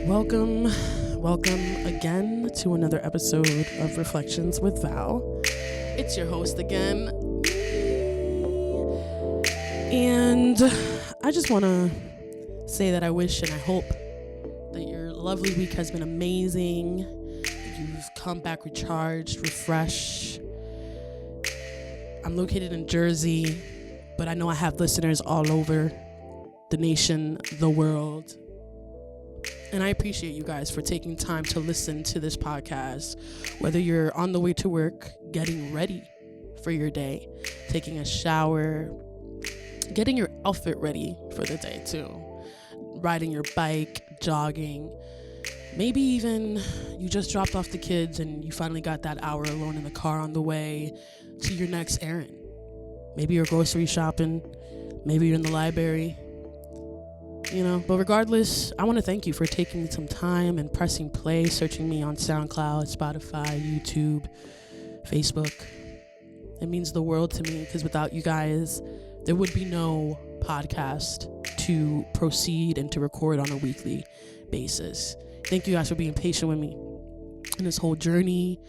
Welcome again to another episode of Reflections with Val. It's your host again. And I just want to say that I wish and I hope that your lovely week has been amazing. You've come back recharged, refreshed. I'm located in Jersey, but I know I have listeners all over the nation, the world. And I appreciate you guys for taking time to listen to this podcast, whether you're on the way to work, getting ready for your day, taking a shower, getting your outfit ready for the day too, riding your bike, jogging, maybe even you just dropped off the kids and you finally got that hour alone in the car on the way to your next errand. Maybe you're grocery shopping, maybe you're in the library. But regardless, I want to thank you for taking some time and pressing play, searching me on SoundCloud, Spotify, YouTube, Facebook. It means the world to me because without you guys, there would be no podcast to proceed and to record on a weekly basis. Thank you guys for being patient with me in this whole journey.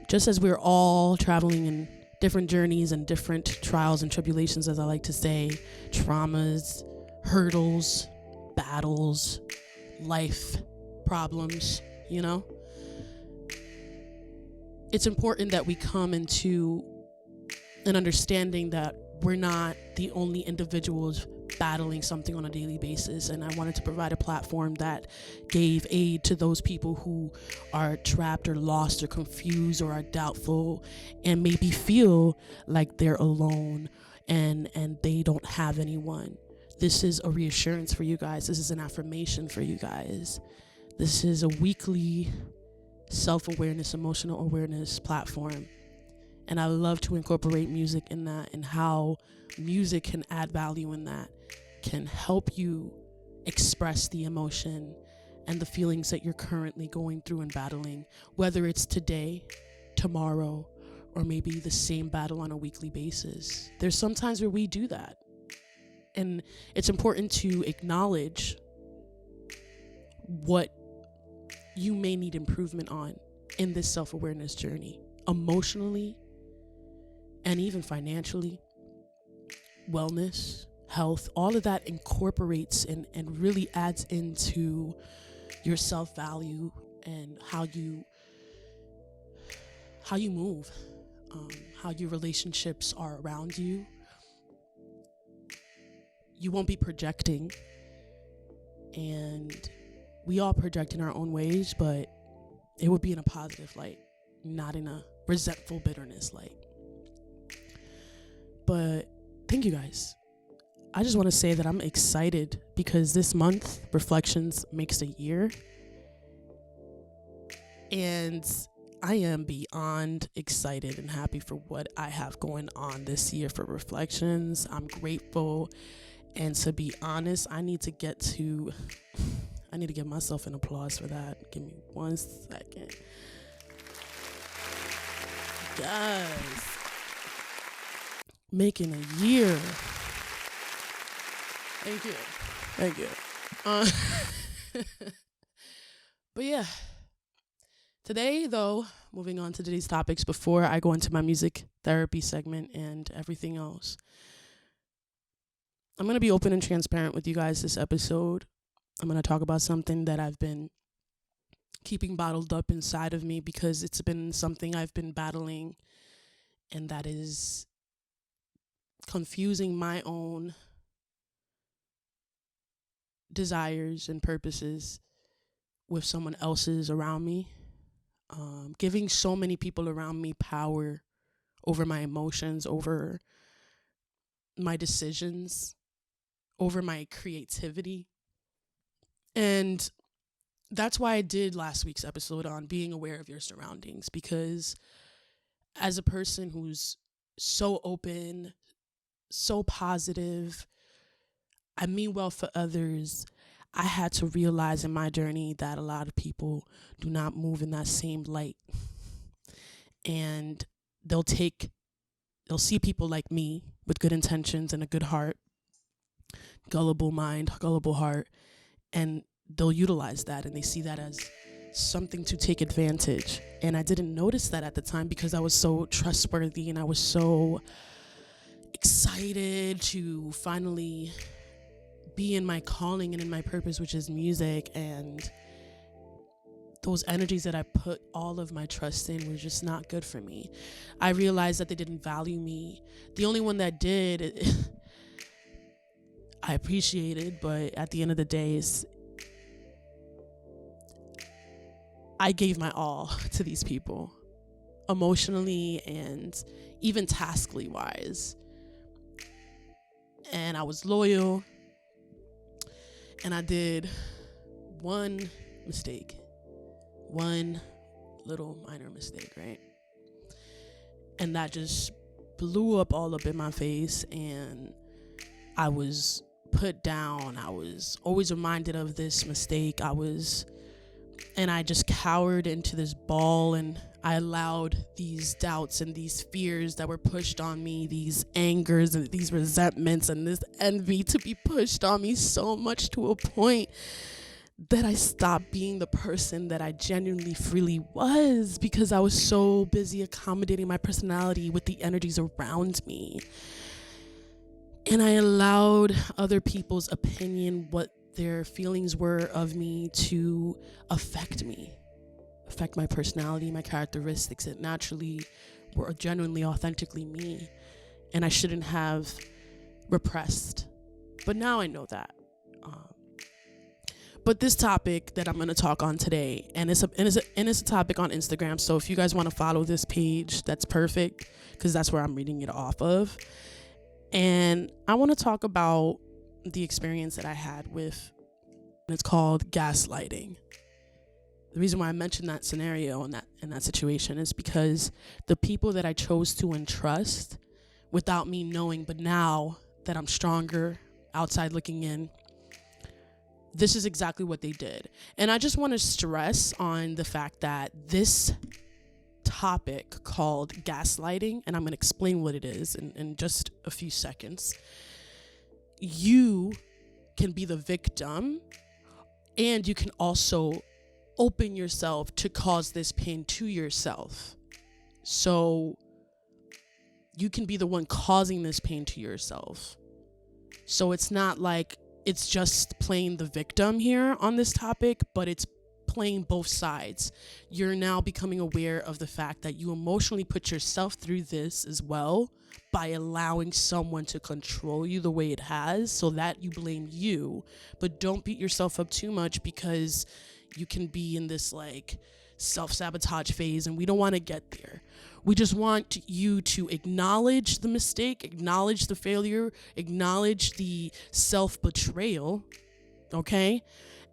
Just as we're all traveling in different journeys and different trials and tribulations, as I like to say, traumas, hurdles, battles, life problems, it's important that we come into an understanding that we're not the only individuals battling something on a daily basis. And I wanted to provide a platform that gave aid to those people who are trapped or lost or confused or are doubtful and maybe feel like they're alone and they don't have anyone. This is a reassurance for you guys. This is an affirmation for you guys. This is a weekly self-awareness, emotional awareness platform. And I love to incorporate music in that and how music can add value in that, can help you express the emotion and the feelings that you're currently going through and battling, whether it's today, tomorrow, or maybe the same battle on a weekly basis. There's some times where we do that. And it's important to acknowledge what you may need improvement on in this self-awareness journey, emotionally and even financially, wellness, health, all of that incorporates and really adds into your self-value and how you move, how your relationships are around you. You won't be projecting, and we all project in our own ways, but it would be in a positive light, not in a resentful bitterness light. But thank you guys. I just want to say that I'm excited because this month, Reflections makes a year, and I am beyond excited and happy for what I have going on this year for Reflections. I'm grateful. And to be honest, I need to give myself an applause for that. Give me 1 second. Guys, making a year. Thank you. But yeah, today though, moving on to today's topics before I go into my music therapy segment and everything else. I'm going to be open and transparent with you guys this episode. I'm going to talk about something that I've been keeping bottled up inside of me because it's been something I've been battling, and that is confusing my own desires and purposes with someone else's around me, giving so many people around me power over my emotions, over my decisions, over my creativity. And that's why I did last week's episode on being aware of your surroundings, because as a person who's so open, so positive, I mean well for others, I had to realize in my journey that a lot of people do not move in that same light. And they'll see people like me with good intentions and a good heart, gullible mind, gullible heart, and they'll utilize that and they see that as something to take advantage. And I didn't notice that at the time because I was so trustworthy and I was so excited to finally be in my calling and in my purpose, which is music. And those energies that I put all of my trust in were just not good for me. I realized that they didn't value me. The only one that did, I appreciated, but at the end of the day, I gave my all to these people, emotionally and even taskly wise. And I was loyal, and I did one mistake. One little minor mistake, right? And that just blew up all up in my face, and I was put down. I was always reminded of this mistake. And I just cowered into this ball, and I allowed these doubts and these fears that were pushed on me, these angers and these resentments and this envy to be pushed on me so much to a point that I stopped being the person that I genuinely freely was, because I was so busy accommodating my personality with the energies around me. And I allowed other people's opinion, what their feelings were of me, to affect my personality, my characteristics that naturally were genuinely, authentically me, and I shouldn't have repressed. But now I know that. But this topic that I'm going to talk on today, and it's a topic on Instagram. So if you guys want to follow this page, that's perfect, because that's where I'm reading it off of. And I want to talk about the experience that I had with, and it's called gaslighting. The reason why I mentioned that scenario and that situation is because the people that I chose to entrust without me knowing, but now that I'm stronger, outside looking in, this is exactly what they did. And I just want to stress on the fact that this topic called gaslighting, and I'm going to explain what it is in just a few seconds. You can be the victim, and you can also open yourself to cause this pain to yourself. So you can be the one causing this pain to yourself. So it's not like it's just playing the victim here on this topic, but it's playing both sides. You're now becoming aware of the fact that you emotionally put yourself through this as well by allowing someone to control you the way it has, so that you blame you. But don't beat yourself up too much, because you can be in this like self-sabotage phase, and we don't want to get there. We just want you to acknowledge the mistake, acknowledge the failure, acknowledge the self-betrayal, okay?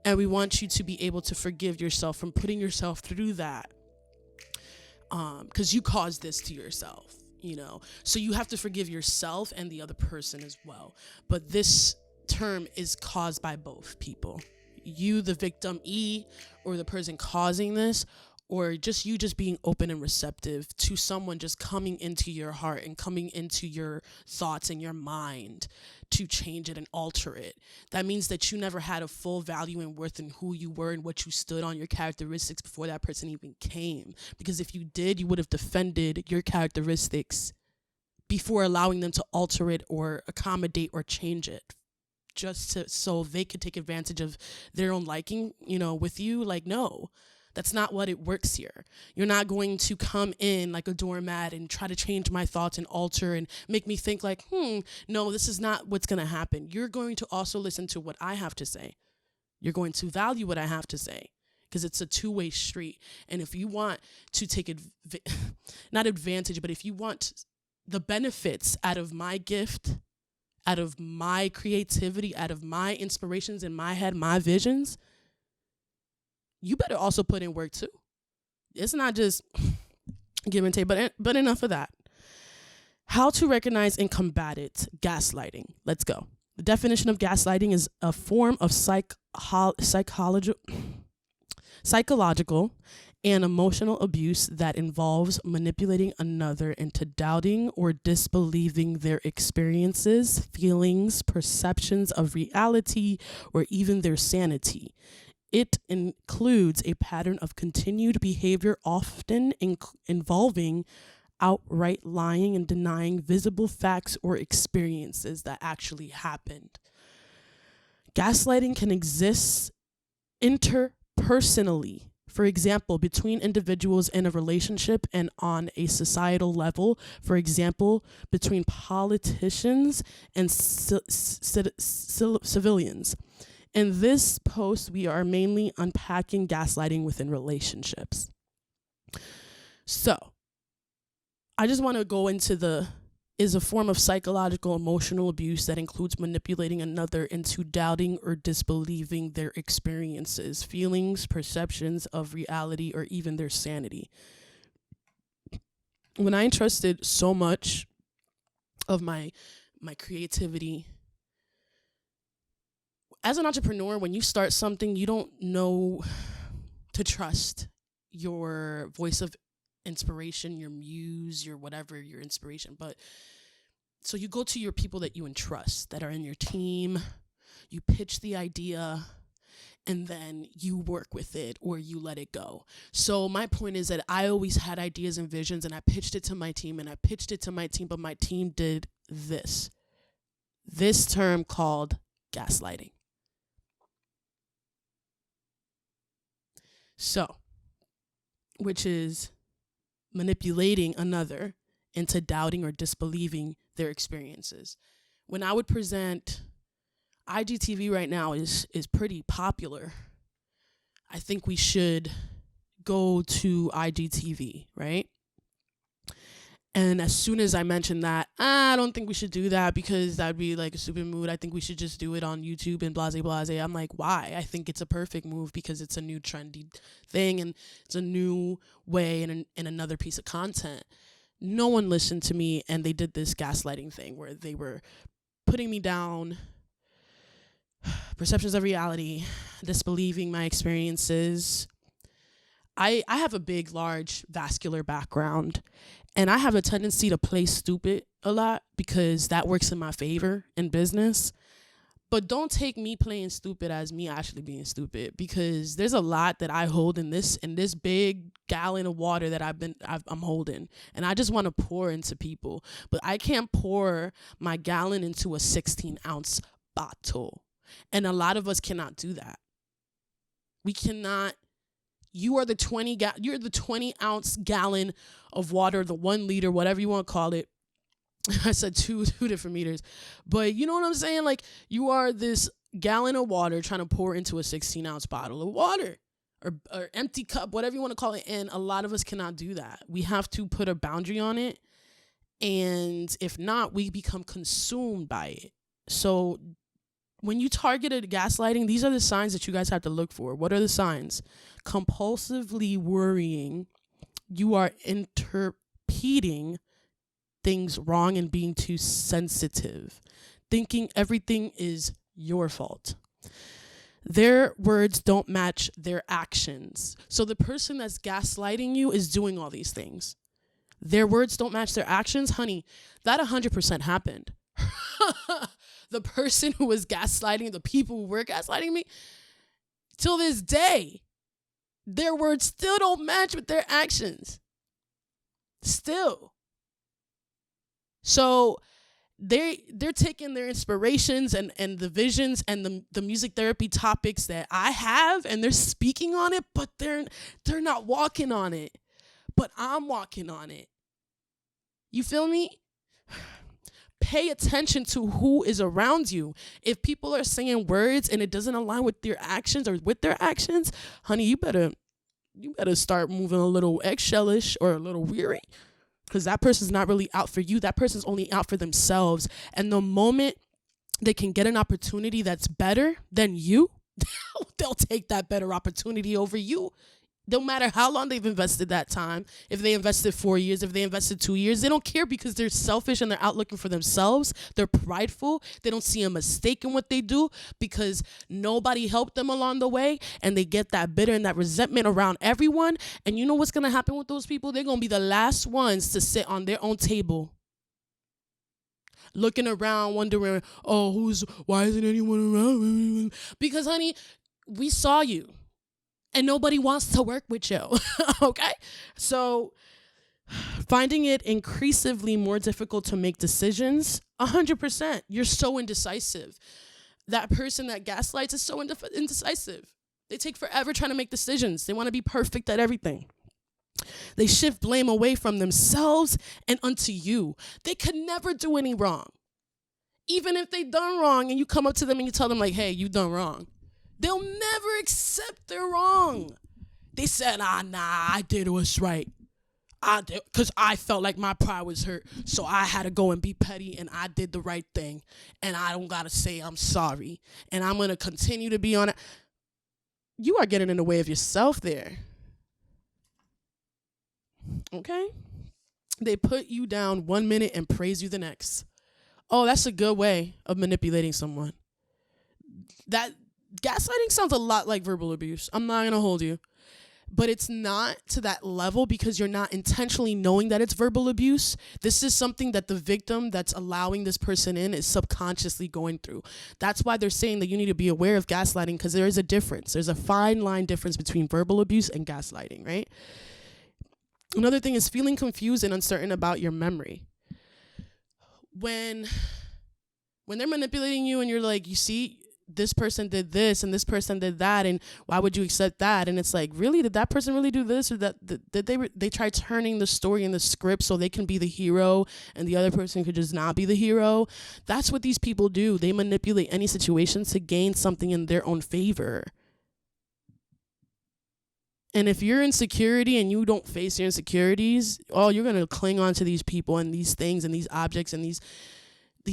And we want you to be able to forgive yourself from putting yourself through that, because you caused this to yourself, you know? So you have to forgive yourself and the other person as well. But this term is caused by both people. You, the victim, or the person causing this, or just you just being open and receptive to someone just coming into your heart and coming into your thoughts and your mind to change it and alter it. That means that you never had a full value and worth in who you were and what you stood on, your characteristics, before that person even came. Because if you did, you would have defended your characteristics before allowing them to alter it or accommodate or change it, just so they could take advantage of their own liking, with you. Like, no, that's not what it works here. You're not going to come in like a doormat and try to change my thoughts and alter and make me think like, no, this is not what's going to happen. You're going to also listen to what I have to say. You're going to value what I have to say, because it's a two-way street. And if you want to take not advantage, but if you want the benefits out of my gift, out of my creativity, out of my inspirations in my head, my visions, you better also put in work too. It's not just give and take, but enough of that. How to recognize and combat it. Gaslighting. Let's go. The definition of gaslighting is a form of psychological and emotional abuse that involves manipulating another into doubting or disbelieving their experiences, feelings, perceptions of reality, or even their sanity. it includes a pattern of continued behavior, often involving outright lying and denying visible facts or experiences that actually happened. Gaslighting can exist interpersonally, for example, between individuals in a relationship and on a societal level, for example, between politicians and civilians. In this post, we are mainly unpacking gaslighting within relationships. So, I just want to go into is a form of psychological emotional abuse that includes manipulating another into doubting or disbelieving their experiences, feelings, perceptions of reality, or even their sanity. When I entrusted so much of my creativity, as an entrepreneur, when you start something, you don't know to trust your voice of inspiration, your muse, your whatever, your inspiration. But so you go to your people that you entrust, that are in your team, you pitch the idea, and then you work with it or you let it go. So my point is that I always had ideas and visions, and I pitched it to my team, but my team did this term called gaslighting. So, which is manipulating another into doubting or disbelieving their experiences. When I would present, IGTV right now is pretty popular. I think we should go to IGTV, right? And as soon as I mentioned that, I don't think we should do that because that'd be like a stupid move. I think we should just do it on YouTube and blase blase. I'm like, why? I think it's a perfect move because it's a new trendy thing and it's a new way and another piece of content. No one listened to me, and they did this gaslighting thing where they were putting me down, perceptions of reality, disbelieving my experiences. I have a big, large, vascular background, and I have a tendency to play stupid a lot because that works in my favor in business. But don't take me playing stupid as me actually being stupid, because there's a lot that I hold in this big gallon of water that I'm holding, and I just want to pour into people. But I can't pour my gallon into a 16-ounce bottle, and a lot of us cannot do that. We cannot. You are the 20-ounce gallon of water, the 1 liter, whatever you want to call it. I said two different meters, but you know what I'm saying? Like, you are this gallon of water trying to pour into a 16-ounce bottle of water or empty cup, whatever you want to call it. And a lot of us cannot do that. We have to put a boundary on it. And if not, we become consumed by it. So when you targeted gaslighting, these are the signs that you guys have to look for. What are the signs? Compulsively worrying. You are interpreting things wrong and being too sensitive. Thinking everything is your fault. Their words don't match their actions. So the person that's gaslighting you is doing all these things. Their words don't match their actions. Honey, that 100% happened. The person who was gaslighting, the people who were gaslighting me, till this day, their words still don't match with their actions. Still. So they're taking their inspirations and the visions and the music therapy topics that I have, and they're speaking on it, but they're not walking on it. But I'm walking on it. You feel me? Pay attention to who is around you. If people are saying words and it doesn't align with their actions or with their actions, honey, you better start moving a little eggshellish or a little weary, because that person's not really out for you. That person's only out for themselves. And the moment they can get an opportunity that's better than you, they'll take that better opportunity over you. No matter how long they've invested that time, if they invested 4 years, if they invested 2 years, they don't care because they're selfish and they're out looking for themselves. They're prideful. They don't see a mistake in what they do because nobody helped them along the way, and they get that bitter and that resentment around everyone. And you know what's going to happen with those people? They're going to be the last ones to sit on their own table, looking around, wondering, why isn't anyone around? Because, honey, we saw you. and nobody wants to work with you. Okay? So finding it increasingly more difficult to make decisions, 100%. You're so indecisive. That person that gaslights is so indecisive. They take forever trying to make decisions. They want to be perfect at everything. They shift blame away from themselves and onto you. They could never do any wrong. Even if they done wrong and you come up to them and you tell them like, hey, you done wrong, they'll never accept they're wrong. They said, nah, I did what's right. I did, because I felt like my pride was hurt, so I had to go and be petty, and I did the right thing, and I don't gotta say I'm sorry, and I'm gonna continue to be on it. You are getting in the way of yourself there. Okay? They put you down 1 minute and praise you the next. Oh, that's a good way of manipulating someone. That gaslighting sounds a lot like verbal abuse. I'm not gonna hold you. But it's not to that level because you're not intentionally knowing that it's verbal abuse. This is something that the victim that's allowing this person in is subconsciously going through. That's why they're saying that you need to be aware of gaslighting, because there is a difference. There's a fine line difference between verbal abuse and gaslighting, right? Another thing is feeling confused and uncertain about your memory. When they're manipulating you and you're like, you see, this person did this and this person did that, and why would you accept that? And it's like, really, did that person really do this, or did they try turning the story in the script so they can be the hero and the other person could just not be the hero? That's what these people do. They manipulate any situation to gain something in their own favor. And if you're insecurity and you don't face your insecurities, you're going to cling on to these people and these things and these objects and these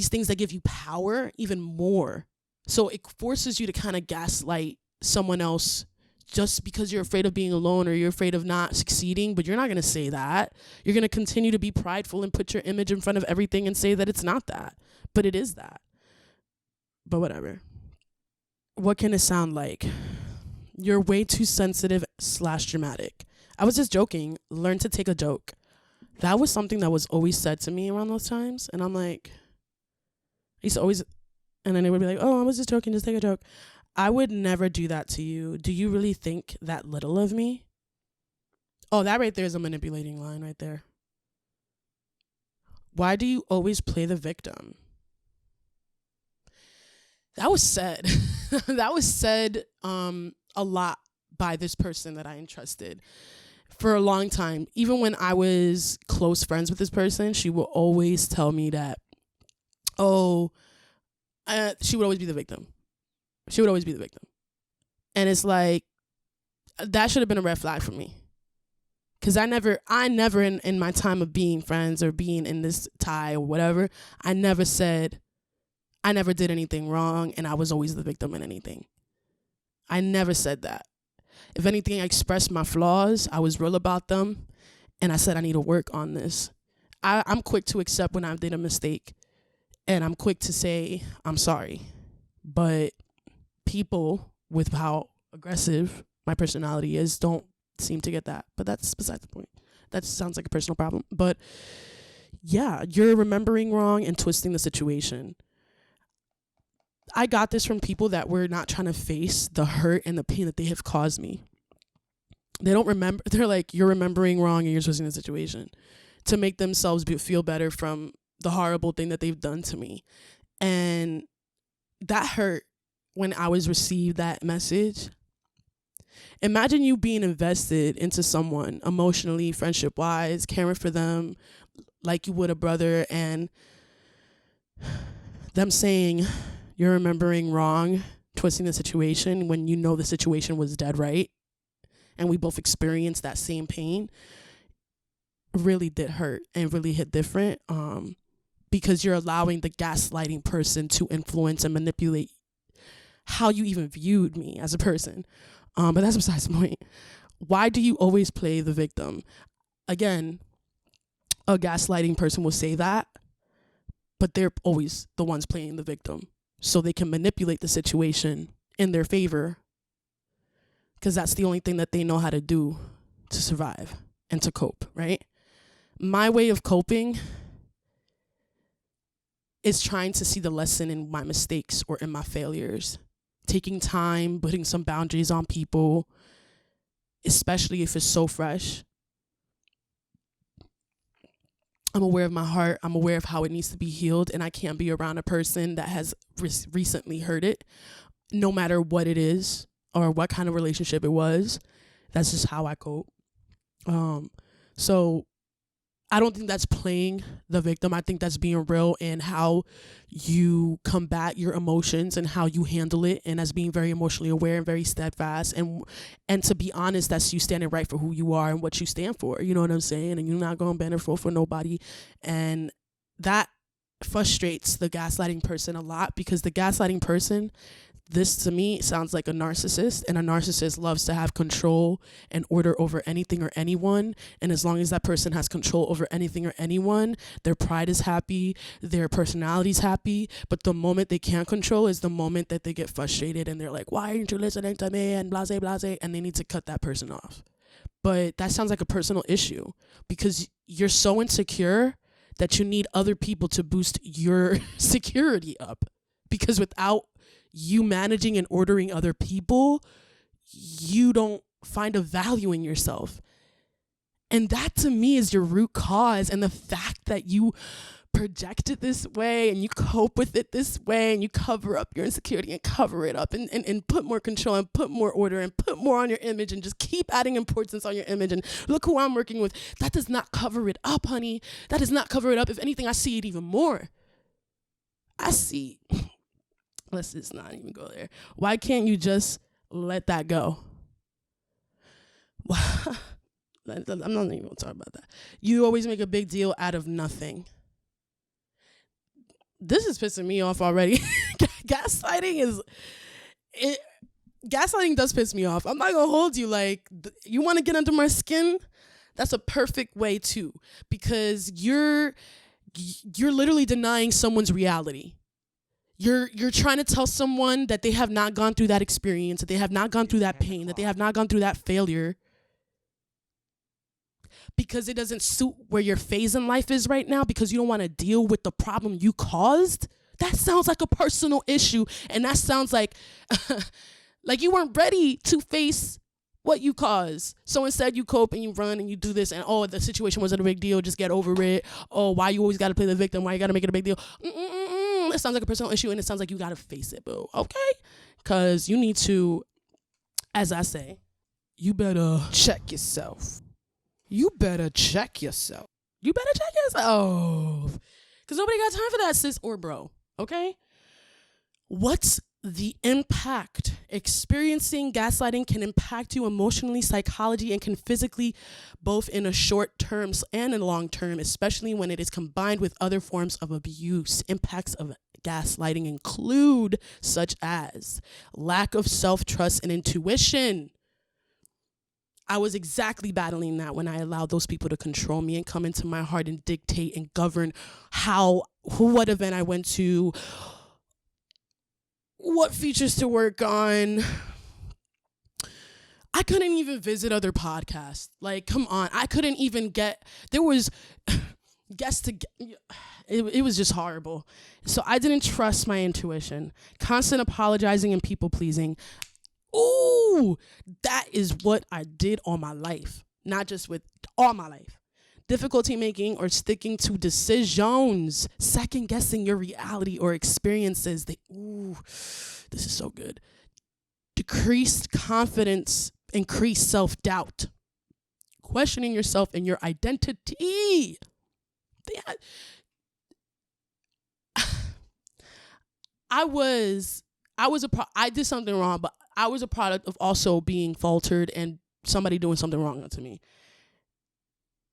things that give you power even more. So it forces you to kind of gaslight someone else just because you're afraid of being alone or you're afraid of not succeeding, but you're not going to say that. You're going to continue to be prideful and put your image in front of everything and say that it's not that, but it is that. But whatever. What can it sound like? You're way too sensitive / dramatic. I was just joking. Learn to take a joke. That was something that was always said to me around those times. And I'm like, I used to always... And then they would be like, oh, I was just joking, just take a joke. I would never do that to you. Do you really think that little of me? Oh, that right there is a manipulating line right there. Why do you always play the victim? That was said. That was said a lot by this person that I entrusted for a long time. Even when I was close friends with this person, she will always tell me that, she would always be the victim. She would always be the victim. And it's like, that should have been a red flag for me. Because I never in my time of being friends or being in this tie or whatever, I never did anything wrong and I was always the victim in anything. I never said that. If anything, I expressed my flaws. I was real about them. And I said, I need to work on this. I'm quick to accept when I did a mistake. And I'm quick to say, I'm sorry. But people, with how aggressive my personality is, don't seem to get that. But that's besides the point. That sounds like a personal problem. But yeah, you're remembering wrong and twisting the situation. I got this from people that were not trying to face the hurt and the pain that they have caused me. They don't remember. They're like, you're remembering wrong and you're twisting the situation to make themselves feel better from the horrible thing that they've done to me. And that hurt when I was received that message. Imagine you being invested into someone emotionally, friendship wise, caring for them like you would a brother, and them saying you're remembering wrong, twisting the situation when you know the situation was dead right. And we both experienced that same pain. Really did hurt and really hit different. Because you're allowing the gaslighting person to influence and manipulate how you even viewed me as a person. But that's besides the point. Why do you always play the victim? Again, a gaslighting person will say that, but they're always the ones playing the victim. So they can manipulate the situation in their favor, because that's the only thing that they know how to do to survive and to cope, right? My way of coping is trying to see the lesson in my mistakes or in my failures, taking time, putting some boundaries on people, especially if it's so fresh. I'm aware of my heart. I'm aware of how it needs to be healed, and I can't be around a person that has recently heard it, no matter what it is or what kind of relationship it was. That's just how I cope. So I don't think that's playing the victim. I think that's being real in how you combat your emotions and how you handle it, and as being very emotionally aware and very steadfast. And to be honest, that's you standing right for who you are and what you stand for. You know what I'm saying? And you're not going to bend or fold for nobody. And that frustrates the gaslighting person a lot, because the gaslighting person, this to me sounds like a narcissist, and a narcissist loves to have control and order over anything or anyone. And as long as that person has control over anything or anyone, their pride is happy, their personality's happy. But the moment they can't control is the moment that they get frustrated and they're like, why aren't you listening to me, and blase blase, and they need to cut that person off. But that sounds like a personal issue, because you're so insecure that you need other people to boost your security up, because without you managing and ordering other people, you don't find a value in yourself. And that to me is your root cause. And the fact that you project it this way and you cope with it this way and you cover up your insecurity and cover it up and put more control and put more order and put more on your image and just keep adding importance on your image and look who I'm working with, that does not cover it up, honey. That does not cover it up. If anything, I see it even more. Let's just not even go there. Why can't you just let that go? I'm not even going to talk about that. You always make a big deal out of nothing. This is pissing me off already. Gaslighting does piss me off. I'm not going to hold you. Like, you want to get under my skin? That's a perfect way too, because you're literally denying someone's reality. You're trying to tell someone that they have not gone through that experience, that they have not gone through that pain, that they have not gone through that failure, because it doesn't suit where your phase in life is right now, because you don't want to deal with the problem you caused. That sounds like a personal issue, and that sounds like like you weren't ready to face what you caused. So instead you cope and you run and you do this, and oh, the situation wasn't a big deal, just get over it. Oh, why you always got to play the victim? Why you got to make it a big deal? It sounds like a personal issue, and it sounds like you got to face it, boo. Okay? Because you need to, as I say, you better check yourself. You better check yourself. You better check yourself. Because nobody got time for that, sis or bro. Okay? What's the impact? Experiencing gaslighting can impact you emotionally, psychologically, and can physically, both in a short term and in long term, especially when it is combined with other forms of abuse. Impacts of gaslighting include such as lack of self-trust and intuition. I was exactly battling that when I allowed those people to control me and come into my heart and dictate and govern what event I went to, what features to work on. I couldn't even visit other podcasts. Like, come on. I couldn't even there was it was just horrible. So I didn't trust my intuition. Constant apologizing and people pleasing. Ooh, that is what I did all my life. Not just with all my life. Difficulty making or sticking to decisions, second guessing your reality or experiences. This is so good. Decreased confidence, increased self-doubt, questioning yourself and your identity. I did something wrong, but I was a product of also being faltered and somebody doing something wrong to me.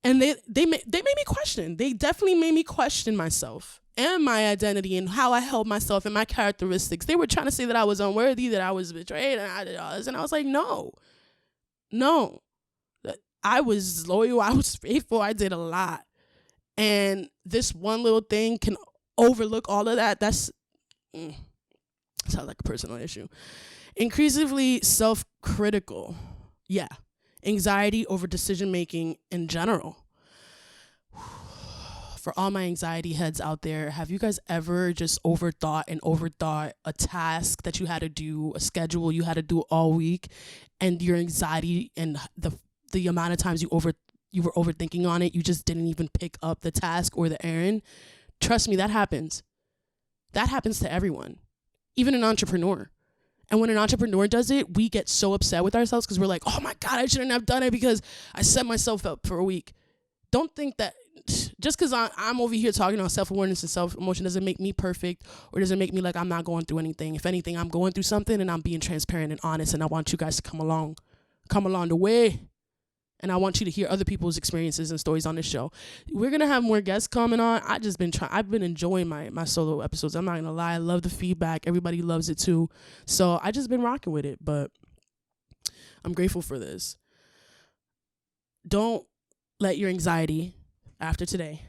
And they made me question. They definitely made me question myself and my identity and how I held myself and my characteristics. They were trying to say that I was unworthy, that I was betrayed, and I did all this. And I was like, no. I was loyal. I was faithful. I did a lot. And this one little thing can overlook all of that. That's sounds like a personal issue. Increasingly self-critical. Yeah. Anxiety over decision-making in general. for all my anxiety heads out there, have you guys ever just overthought a task that you had to do, a schedule you had to do all week, and your anxiety and the amount of times you were overthinking on it, you just didn't even pick up the task or the errand? Trust me, that happens. That happens to everyone, even an entrepreneur. And when an entrepreneur does it, we get so upset with ourselves because we're like, oh my God, I shouldn't have done it because I set myself up for a week. Don't think that just because I'm over here talking about self-awareness and self-emotion doesn't make me perfect, or doesn't make me like I'm not going through anything. If anything, I'm going through something and I'm being transparent and honest, and I want you guys to come along the way. And I want you to hear other people's experiences and stories on this show. We're going to have more guests coming on. I've been enjoying my solo episodes. I'm not going to lie. I love the feedback. Everybody loves it too. So I just been rocking with it, but I'm grateful for this. Don't let your anxiety after today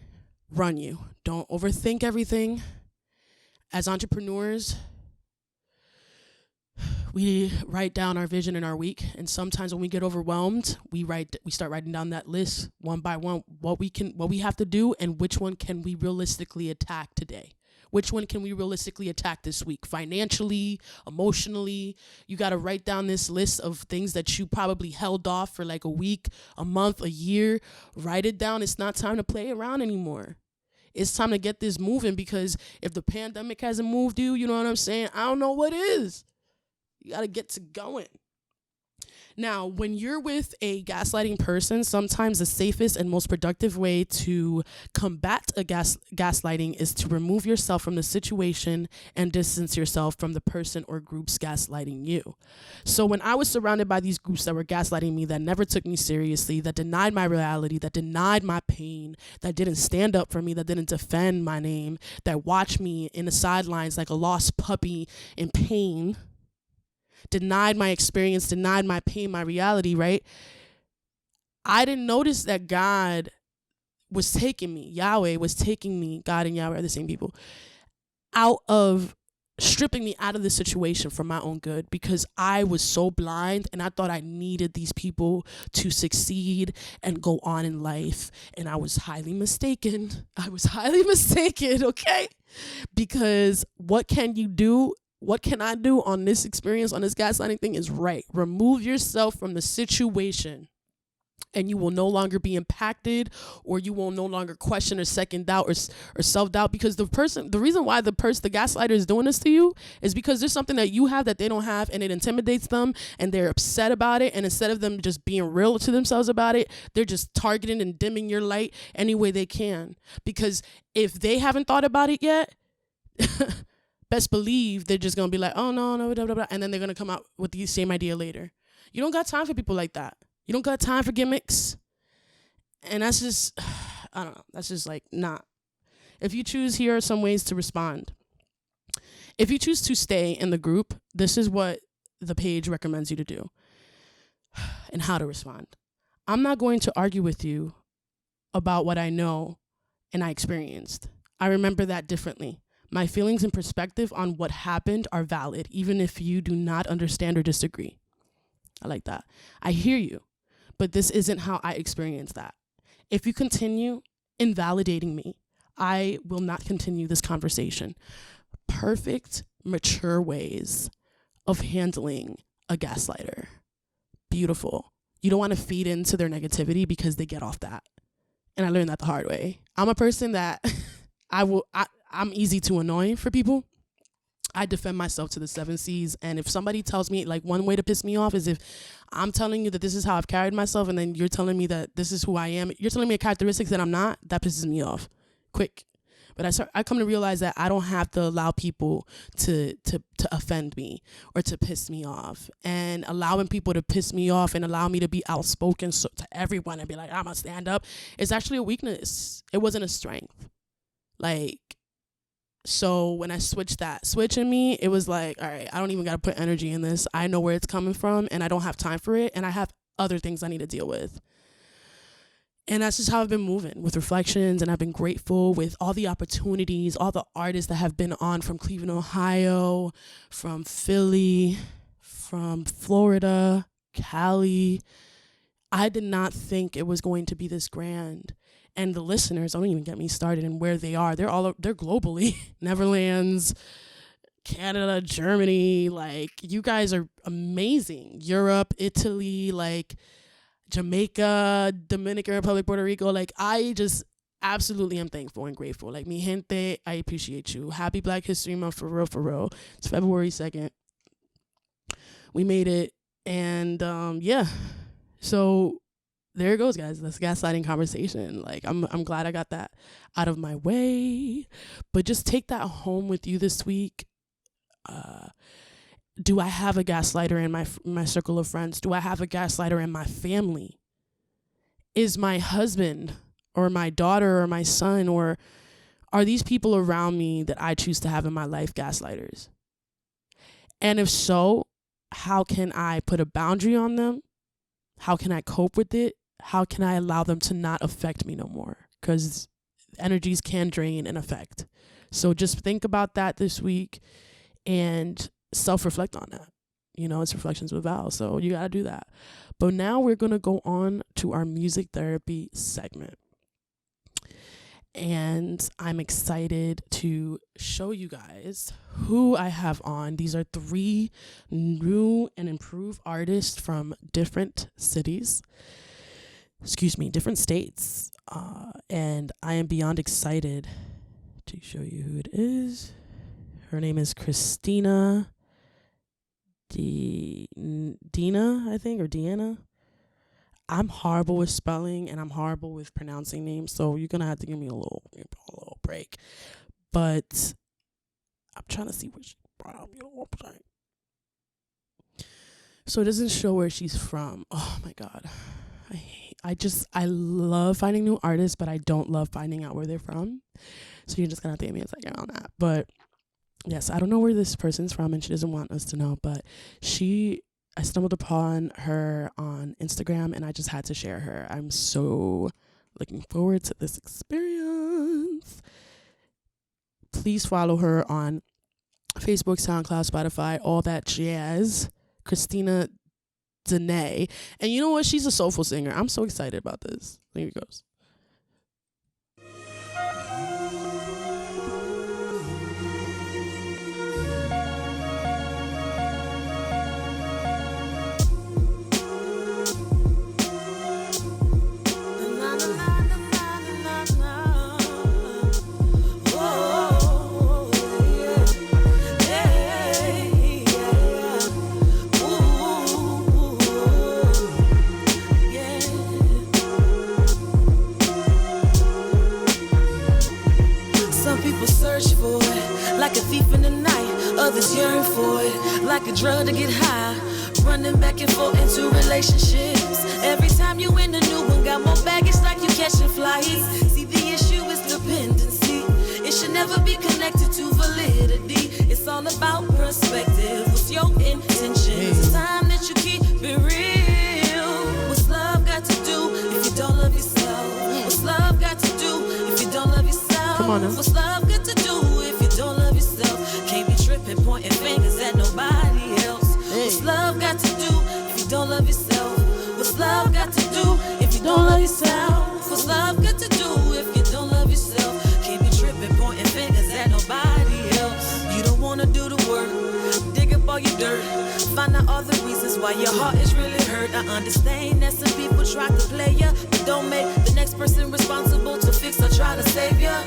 run you. Don't overthink everything. As entrepreneurs, we write down our vision in our week, and sometimes when we get overwhelmed, we start writing down that list one by one, what we have to do, and which one can we realistically attack today. Which one can we realistically attack this week? Financially, emotionally, you got to write down this list of things that you probably held off for like a week, a month, a year. Write it down. It's not time to play around anymore. It's time to get this moving, because if the pandemic hasn't moved you, you know what I'm saying? I don't know what is. You got to get to going. Now, when you're with a gaslighting person, sometimes the safest and most productive way to combat a gaslighting is to remove yourself from the situation and distance yourself from the person or groups gaslighting you. So when I was surrounded by these groups that were gaslighting me, that never took me seriously, that denied my reality, that denied my pain, that didn't stand up for me, that didn't defend my name, that watched me in the sidelines like a lost puppy in pain, denied my experience, denied my pain, my reality, right? I didn't notice that God was taking me, Yahweh was taking me, God and Yahweh are the same people, stripping me out of the situation for my own good, because I was so blind and I thought I needed these people to succeed and go on in life. And I was highly mistaken. Okay? Because what can you do? What can I do on this experience, on this gaslighting thing is right. Remove yourself from the situation, and you will no longer be impacted, or you will no longer question or second doubt or self-doubt, because the reason why the gaslighter is doing this to you is because there's something that you have that they don't have, and it intimidates them, and they're upset about it. And instead of them just being real to themselves about it, they're just targeting and dimming your light any way they can. Because if they haven't thought about it yet, best believe they're just going to be like, oh, no, blah, blah, blah. And then they're going to come out with the same idea later. You don't got time for people like that. You don't got time for gimmicks. And that's just, I don't know. That's just like, not. If you choose, here are some ways to respond. If you choose to stay in the group, this is what the page recommends you to do and how to respond. I'm not going to argue with you about what I know and I experienced. I remember that differently. My feelings and perspective on what happened are valid, even if you do not understand or disagree. I like that. I hear you, but this isn't how I experience that. If you continue invalidating me, I will not continue this conversation. Perfect, mature ways of handling a gaslighter. Beautiful. You don't want to feed into their negativity because they get off that. And I learned that the hard way. I'm a person that I'm easy to annoy for people. I defend myself to the 7 C's. And if somebody tells me, like, one way to piss me off is if I'm telling you that this is how I've carried myself, and then you're telling me that this is who I am. You're telling me a characteristics that I'm not. That pisses me off quick. But I come to realize that I don't have to allow people to offend me or to piss me off. And allowing people to piss me off and allow me to be outspoken to everyone and be like, I'm going to stand up, is actually a weakness. It wasn't a strength. Like, so when I switched that switch in me, it was like, all right, I don't even got to put energy in this. I know where it's coming from, and I don't have time for it. And I have other things I need to deal with. And that's just how I've been moving with reflections. And I've been grateful with all the opportunities, all the artists that have been on from Cleveland, Ohio, from Philly, from Florida, Cali. I did not think it was going to be this grand. And the listeners, don't even get me started in where they are. They're globally. Netherlands, Canada, Germany. Like, you guys are amazing. Europe, Italy, like Jamaica, Dominican Republic, Puerto Rico. Like, I just absolutely am thankful and grateful. Like, mi gente, I appreciate you. Happy Black History Month, for real, for real. It's February 2nd. We made it. And yeah, so there it goes, guys. That's gaslighting conversation. Like, I'm glad I got that out of my way. But just take that home with you this week. Do I have a gaslighter in my circle of friends? Do I have a gaslighter in my family? Is my husband or my daughter or my son, or are these people around me that I choose to have in my life gaslighters? And if so, how can I put a boundary on them? How can I cope with it? How can I allow them to not affect me no more? Because energies can drain and affect. So just think about that this week and self-reflect on that. You know, it's Reflections with Val, so you got to do that. But now we're going to go on to our music therapy segment. And I'm excited to show you guys who I have on. These are 3 new and improved artists from different cities. Different states. And I am beyond excited to show you who it is. Her name is Christina Dina, I think, or Deanna. I'm horrible with spelling and I'm horrible with pronouncing names, so you're gonna have to give me a little break. But I'm trying to see what she brought up your website. So it doesn't show where she's from. Oh my god. I love finding new artists, but I don't love finding out where they're from. So you're just gonna have to give me a second on that. But yes, I don't know where this person's from and she doesn't want us to know, but I stumbled upon her on Instagram and I just had to share her. I'm so looking forward to this experience. Please follow her on Facebook, SoundCloud, Spotify, all that jazz. Christina Dene. And you know what? She's a soulful singer. I'm so excited about this. Here it goes. Others yearn for it, like a drug to get high. Running back and forth into relationships. Every time you in a new one, got more baggage like you catching flights. See, the issue is dependency. It should never be connected to validity. It's all about perspective. What's your intention? It's time that you keep it real. What's love got to do if you don't love yourself? What's love got to do if you don't love yourself? Come on now. What's love got to do if you don't love yourself? Can't be tripping, pointing fingers at nobody else. What's love got to do if you don't love yourself? What's love got to do if you don't love yourself? What's love got to do if you don't love yourself? Can't be tripping, pointing fingers at nobody else. You don't wanna do the work, dig up all your dirt, find out all the reasons why your heart is really hurt. I understand that some people try to play ya, but don't make the next person responsible to fix or try to save ya.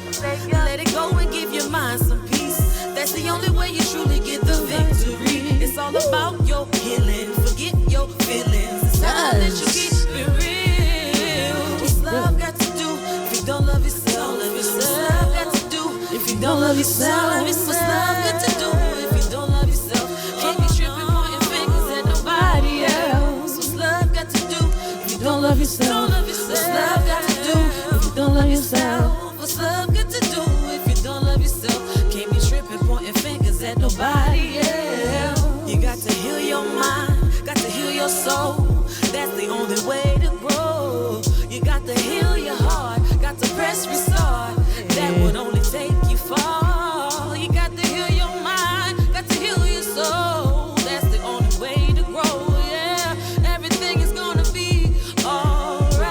Let it go and give your mind some peace. That's the only way you truly get the victory. It's all about your healing. Forget your feelings. It's time that you keep it real. What's love got to do if you don't love yourself? What's love got to do if you don't love yourself? What's love got to do if you don't love yourself? Can't be tripping, pointing fingers at nobody else. What's love got to do if you don't love yourself? What's love got to do if you don't love yourself? What's love got to do if you don't love yourself? Can't be tripping, pointing fingers at nobody else. You got to heal your mind, got to heal your soul. That's the only way to grow. You got to heal your heart, got to press restart. That would only take you far. You got to heal your mind, got to heal your soul. That's the only way to grow. Yeah, everything is gonna be alright.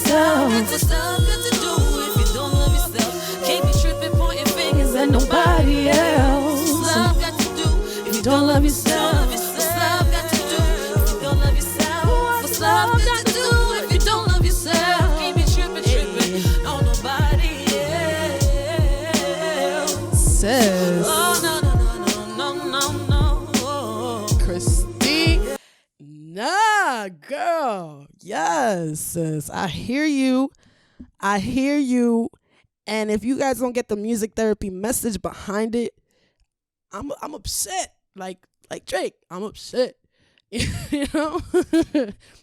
yourself? What's love got to do if you don't love yourself? Can't be tripping, pointing fingers at nobody else. What's love got to do if you don't love yourself? What's love got to do if you don't love yourself? What's love got to do if you don't love yourself? Can't be tripping on nobody else. Sis. Oh, no. Nah, girl. Yes, sis. I hear you. And if you guys don't get the music therapy message behind it, I'm upset. Like Drake, I'm upset. You know?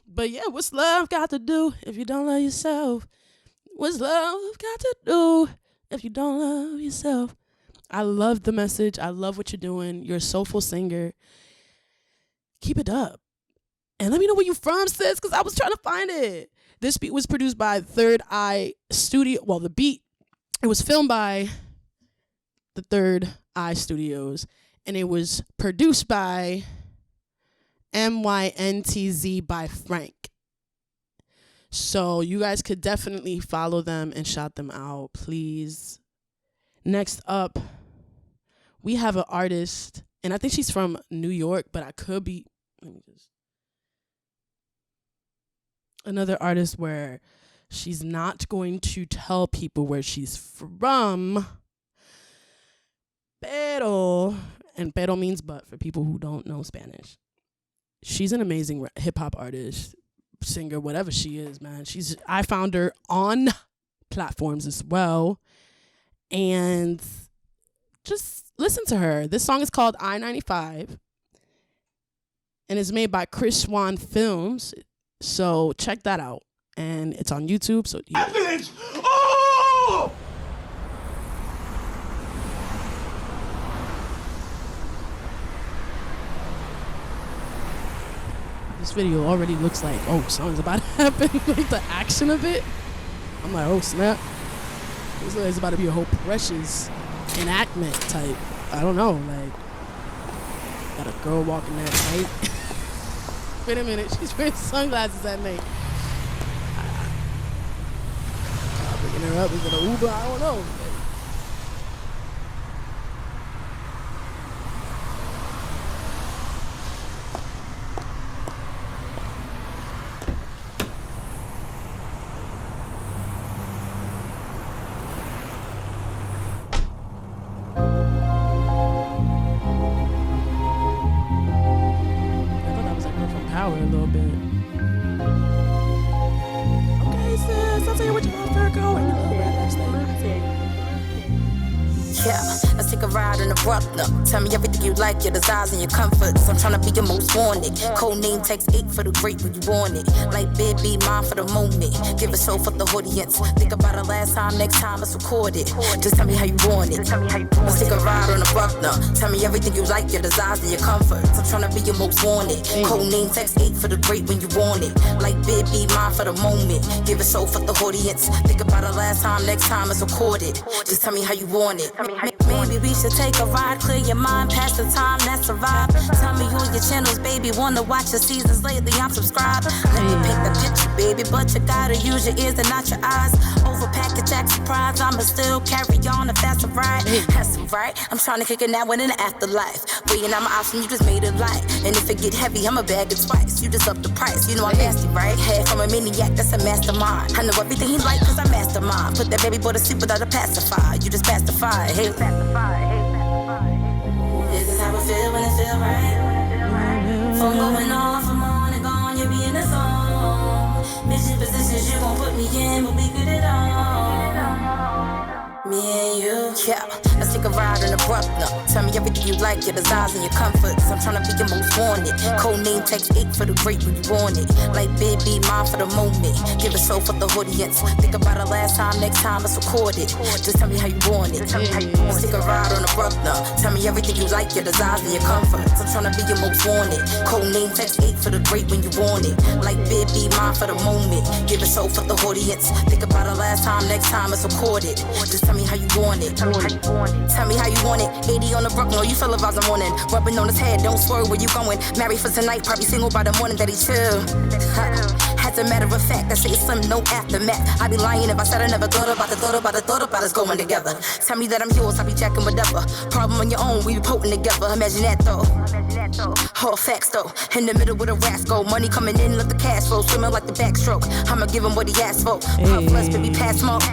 But yeah, what's love got to do if you don't love yourself? What's love got to do if you don't love yourself? I love the message. I love what you're doing. You're a soulful singer. Keep it up. And let me know where you from, sis, because I was trying to find it. This beat was produced by Third Eye Studio. Well, the beat, it was filmed by the Third Eye Studios. And it was produced by MYNTZ by Frank. So you guys could definitely follow them and shout them out, please. Next up, we have an artist. And I think she's from New York, but I could be... Let me just... Another artist where she's not going to tell people where she's from. Pero, and pero means but for people who don't know Spanish. She's an amazing hip hop artist, singer, whatever she is, man. I found her on platforms as well. And just listen to her. This song is called I-95. And it's made by Chris Swan Films. So check that out. And it's on YouTube. So Evidence! Oh! This video already looks like, oh, something's about to happen. Like the action of it. I'm like, oh, snap. This is about to be a whole Precious enactment type. I don't know. Like, got a girl walking that night. Wait a minute. She's wearing sunglasses at night. Picking her up. Is it an Uber? I don't know. A little bit. Okay, sis, I'll tell you what you want for a go. Yeah, let's take a ride in the Brooklyn. Tell me everything you like, your desires and your comforts. I'm tryna be your most wanted. Code name text 8 for the great when you want it. Like baby, mine for the moment. Give a show for the audience. Think about it last time, next time it's recorded. Just tell me how you want it. Let's take a ride on the Brooklyn. Tell me everything you like, your desires and your comforts. I'm tryna be your most wanted. Code name text 8 for the great when you want it. Like baby, mine for the moment. Give a show for the audience. Think about it last time, next time it's recorded. Just tell me how you want it. Maybe we should take a ride, clear your mind, pass the time, that's a vibe. Tell me on your channels, baby, wanna watch your seasons lately, I'm subscribed. Let me paint the picture, baby, but you gotta use your ears and not your eyes. Overpack your jack surprise, I'ma still carry on if that's alright. That's alright, I'm trying to kick it now and in the afterlife. Waiting on my option, you just made it light. And if it get heavy, I'ma bag it twice. You just up the price, you know I'm nasty, right? Head from a maniac, that's a mastermind. I know everything he like, cause I mastermind. Put that baby boy to sleep without a pacifier. You just pacified, hey. This is how I feel when it feel right. Phone going off, I'm on and gone, you be in the zone. Mission positions you won't put me in, but we good at all. Me and you, yeah. Let's take a ride in the Brooklyn. Tell me everything you like, your desires and your comforts. I'm tryna be your most wanted. Code name text 8 for the great when you want it. Like baby, mine for the moment. Give a show for the audience. Think about it last time, next time it's recorded. Just tell me how you want it. Let's take a ride on the Brooklyn. Tell me everything you like, your desires and your comforts. I'm tryna be your most wanted. Code name text 8 for the great when you want it. Like baby, mine for the moment. Give a show for the audience. Think about it last time, next time it's recorded. Just tell me how you want it. Tell me how you want it. 80 on the Brooklyn, or you feel the vibes I'm morning. Rubbing on his head, don't swerve where you going. Married for tonight, probably single by the morning that he chill. Had As a matter of fact, I say it's some no aftermath. I'd be lying if I said I never thought about us going together. Tell me that I'm yours, I be jacking whatever. Problem on your own, we be potent together. Imagine that though. All facts though. In the middle with a rascal. Money coming in, let the cash flow. Swimming like the backstroke. I'ma give him what he asked for. Puff plus, baby, pass smoke.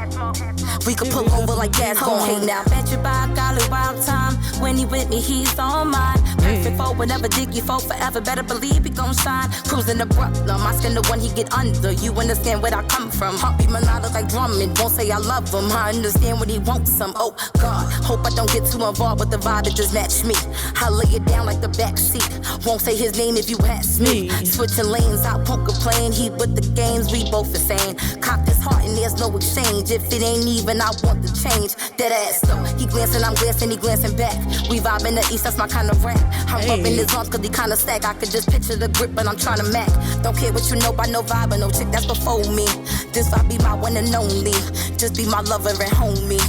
We could pull over like gas gon' hate now. Bet you by golly wild time. When he with me, he's on mine. Perfect for whenever dig you for forever. Better believe he gon' shine. Cruising the Brooklyn, my skin the one he get under. You understand where I come from. Heartbeat melodic like drumming. Won't say I love him. I understand when he wants some. Oh God, hope I don't get too involved with the vibe. It just match me. I lay it down like the back seat. Won't say his name if you ask me. Switching lanes, I won't complain. He with the games, we both the same. Cock his heart and there's no exchange. If it ain't even, I want to change. Dead ass though. He glancing, I'm glancing, he glancing back. We vibe in the east, that's my kind of rap. I'm rubbing his arms cause he kinda stack. I could just picture the grip, but I'm trying to mac. Don't care what you know by no vibe or no chick that's before me. This vibe be my one and only. Just be my lover and homie.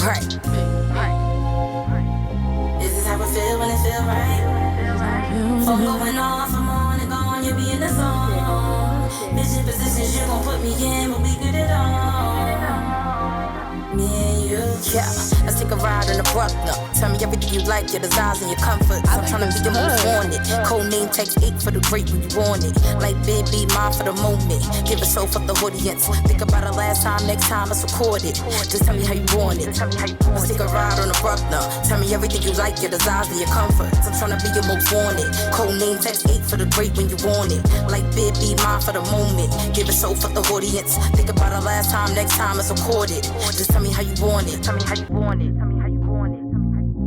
Right. This is how it feel when it feel right. Phone going off, I'm on and gone, you be in the zone. Bitch, positions you gon' put me in, but we good it all. Me and you. Yeah, let's take a ride in the Brooklyn. Tell me everything you like, your desires and your comforts. I'm tryna be your most wanted. Code name text 8 for the great when you want it. Like baby, mine for the moment. Give a show for the audience. Think about it last time, next time it's recorded. Just tell me how you want it. Let's take a ride on the Brooklyn. Tell me everything you like, your desires and your comforts. I'm tryna be your most wanted. Code name text 8 for the great when you want it. Like baby, mine for the moment. Give a show for the audience. Think about it last time, next time it's recorded. Just tell me how you want it. Tell me how you want it. Tell me how you want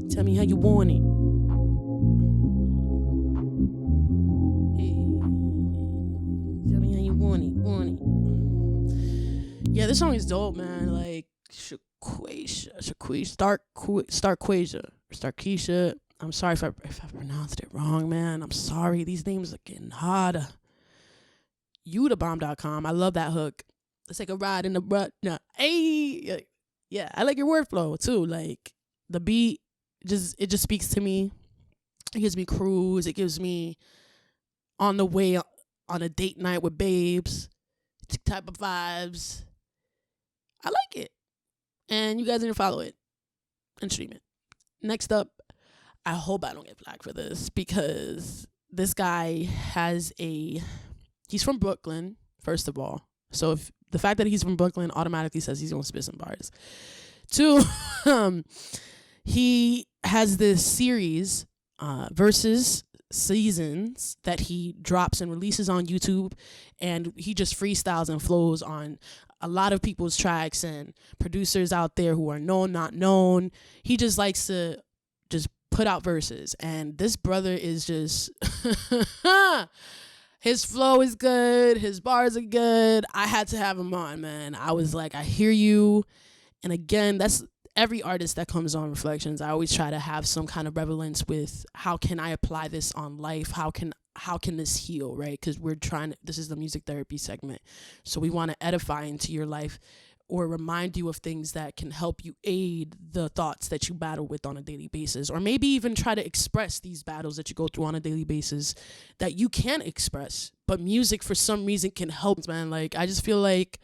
it. Tell me how you want it. Hey. Tell me how you want it. Yeah, this song is dope, man. Like Starquasia. I'm sorry if I pronounced it wrong, man. I'm sorry. These names are getting harder. YouTabomb.com. I love that hook. Let's take a ride in the rut. No, hey, yeah, I like your wordflow too. Like the beat, it just speaks to me. It gives me cruise. It gives me on the way on a date night with babes type of vibes. I like it, and you guys need to follow it and stream it. Next up, I hope I don't get flagged for this because this guy has he's from Brooklyn, first of all. So if the fact that he's from Brooklyn automatically says he's going to spit some bars. Two, he has this series, Versus Seasons, that he drops and releases on YouTube. And he just freestyles and flows on a lot of people's tracks and producers out there who are known, not known. He just likes to just put out verses. And this brother is just... His flow is good. His bars are good. I had to have him on, man. I was like, I hear you. And again, that's every artist that comes on Reflections. I always try to have some kind of relevance with how can I apply this on life? How can this heal, right? Because this is the music therapy segment. So we want to edify into your life or remind you of things that can help you aid the thoughts that you battle with on a daily basis, or maybe even try to express these battles that you go through on a daily basis that you can't express, but music for some reason can help, man. Like, I just feel like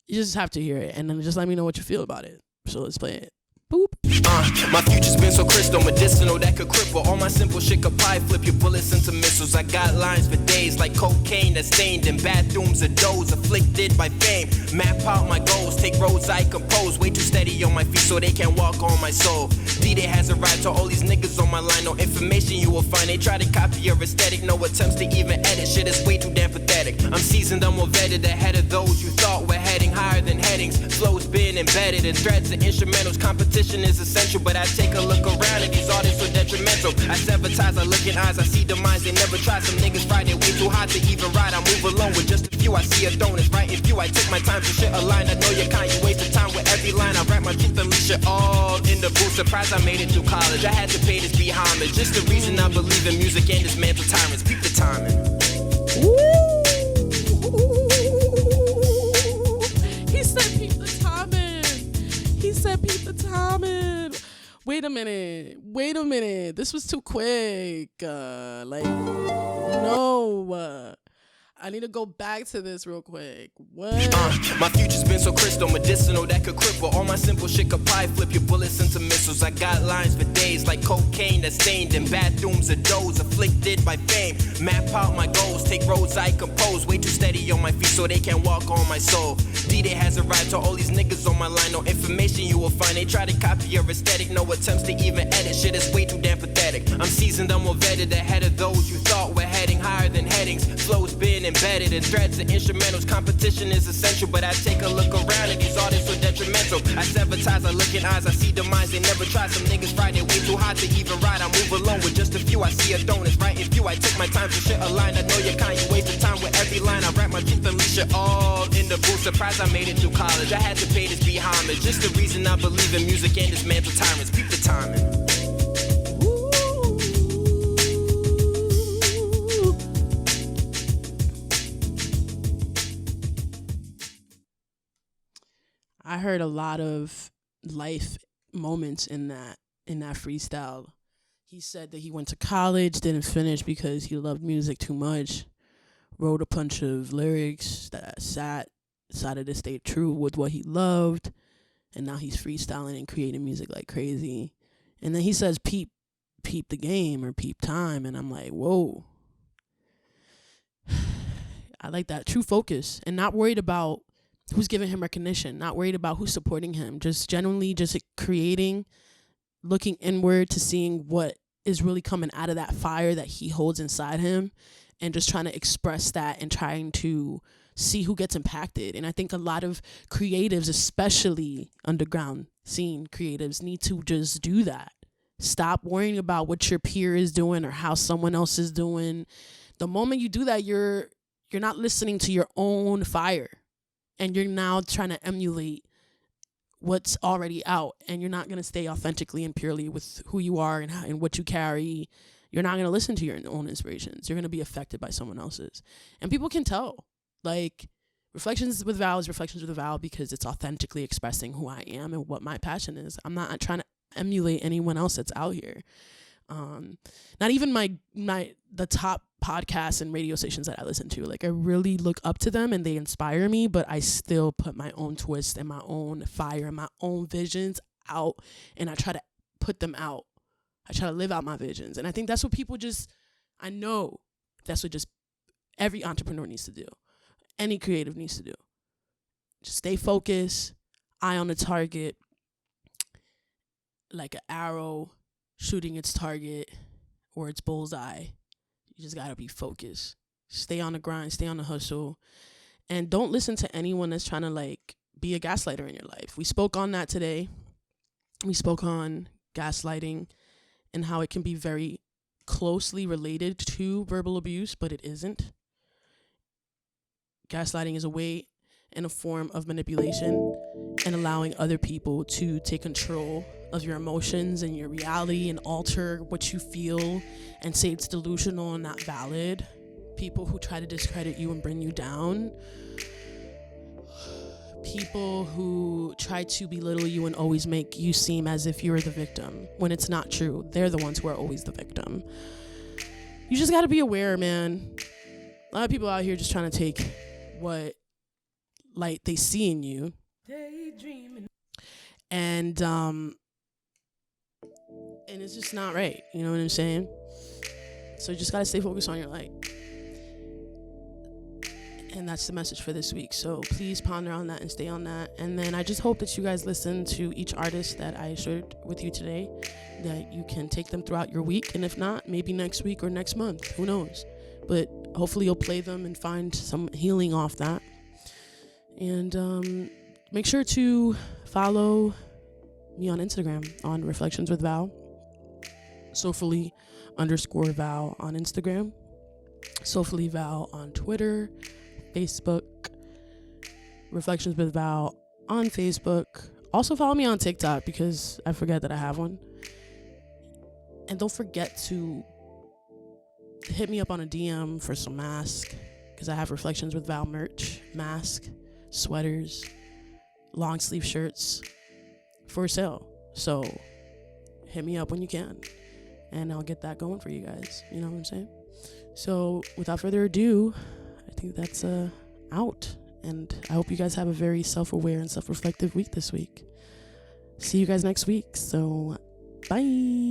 you just have to hear it and then just let me know what you feel about it. So let's play it. Boop. My future's been so crystal medicinal that could cripple all my simple shit could pie flip your bullets into missiles. I got lines for days like cocaine that's stained in bathrooms of doors afflicted by fame. Map out my goals, take roads I compose. Way too steady on my feet so they can't walk on my soul. D-Day has arrived to all these niggas on my line. No information you will find. They try to copy your aesthetic. No attempts to even edit. Shit is way too damn pathetic. I'm seasoned, I'm more vetted ahead of those you thought were heading higher than headings. Flows been embedded in threads and instrumentals. Competition is essential, but I take a look around and these artists are detrimental. I sabotage, I look in eyes, I see demise. They never try. Some niggas ride it way too hard to even ride. I move alone with just a few. I see a throne, it's right in view. I take my time to shit a line. I know you're kind, you waste the time with every line. I wrap my truth and leash it all in the booth. Surprised I made it through college. I had to pay this be homage. Just the reason I believe in music and dismantle tyrants. Peep the timing. He said peep the timing. wait a minute. This was too quick. No. I need to go back to this real quick. What? My future's been so crystal medicinal that could cripple. All my simple shit could pie flip your bullets into missiles. I got lines for days like cocaine that's stained in bathrooms of doors afflicted by fame. Map out my goals, take roads I compose. Way too steady on my feet so they can't walk on my soul. D-Day has arrived to all these niggas on my line. No information you will find. They try to copy your aesthetic. No attempts to even edit. Shit is way too damn pathetic. I'm seasoned, I'm more vetted ahead of those you thought were heading higher than headings. Flow's been embedded in threads and instrumentals. Competition is essential, but I take a look around and these artists are detrimental. I sabotage, I look in eyes, I see demise. They never try. Some niggas ride, they way too hard to even ride. I move alone with just a few. I see a throne, it's right in view. I take my time for shit aligned. I know you're kind, you wasting time with every line. I rap my truth, unleash it all in the booth. Surprised I made it through college. I had to pay this be homage. Just the reason I believe in music and dismantle tyrants. Keep the timing. I heard a lot of life moments in that freestyle. He said that he went to college, didn't finish because he loved music too much, wrote a bunch of lyrics that decided to stay true with what he loved, and now he's freestyling and creating music like crazy. And then he says peep the game or peep time, and I'm like, whoa. I like that. True focus and not worried about who's giving him recognition, not worried about who's supporting him, just genuinely just creating, looking inward to seeing what is really coming out of that fire that he holds inside him, and just trying to express that and trying to see who gets impacted. And I think a lot of creatives, especially underground scene creatives, need to just do that. Stop worrying about what your peer is doing or how someone else is doing. The moment you do that, you're not listening to your own fire. And you're now trying to emulate what's already out. And you're not going to stay authentically and purely with who you are and what you carry. You're not going to listen to your own inspirations. You're going to be affected by someone else's. And people can tell. Like, Reflections with VAL is Reflections with VAL because it's authentically expressing who I am and what my passion is. I'm not trying to emulate anyone else that's out here. Not even the top podcasts and radio stations that I listen to. Like, I really look up to them and they inspire me, but I still put my own twist and my own fire and my own visions out, and I try to put them out. I try to live out my visions. And I think that's what I know that's what just every entrepreneur needs to do. Any creative needs to do. Just stay focused, eye on the target, like an arrow shooting its target or its bullseye. You just gotta be focused. Stay on the grind, stay on the hustle, and don't listen to anyone that's trying to like be a gaslighter in your life. We spoke on that today. We spoke on gaslighting and how it can be very closely related to verbal abuse, but it isn't. Gaslighting is a way and a form of manipulation and allowing other people to take control of your emotions and your reality and alter what you feel and say it's delusional and not valid. People who try to discredit you and bring you down. People who try to belittle you and always make you seem as if you're the victim when it's not true. They're the ones who are always the victim. You just got to be aware, man. A lot of people out here just trying to take what light they see in you. And it's just not right. You know what I'm saying? So you just got to stay focused on your light. And that's the message for this week. So please ponder on that and stay on that. And then I just hope that you guys listen to each artist that I shared with you today, that you can take them throughout your week. And if not, maybe next week or next month. Who knows? But hopefully you'll play them and find some healing off that. And make sure to follow me on Instagram on Reflections with Val. Soulfully_Val on Instagram. Soulfully Val on Twitter, Facebook. Reflections with Val on Facebook. Also follow me on TikTok because I forget that I have one. And don't forget to hit me up on a DM for some masks because I have Reflections with Val merch, mask, sweaters, long sleeve shirts for sale. So hit me up when you can, and I'll get that going for you guys. You know what I'm saying? So without further ado, I think that's out, and I hope you guys have a very self-aware and self-reflective week this week. See you guys next week. So bye.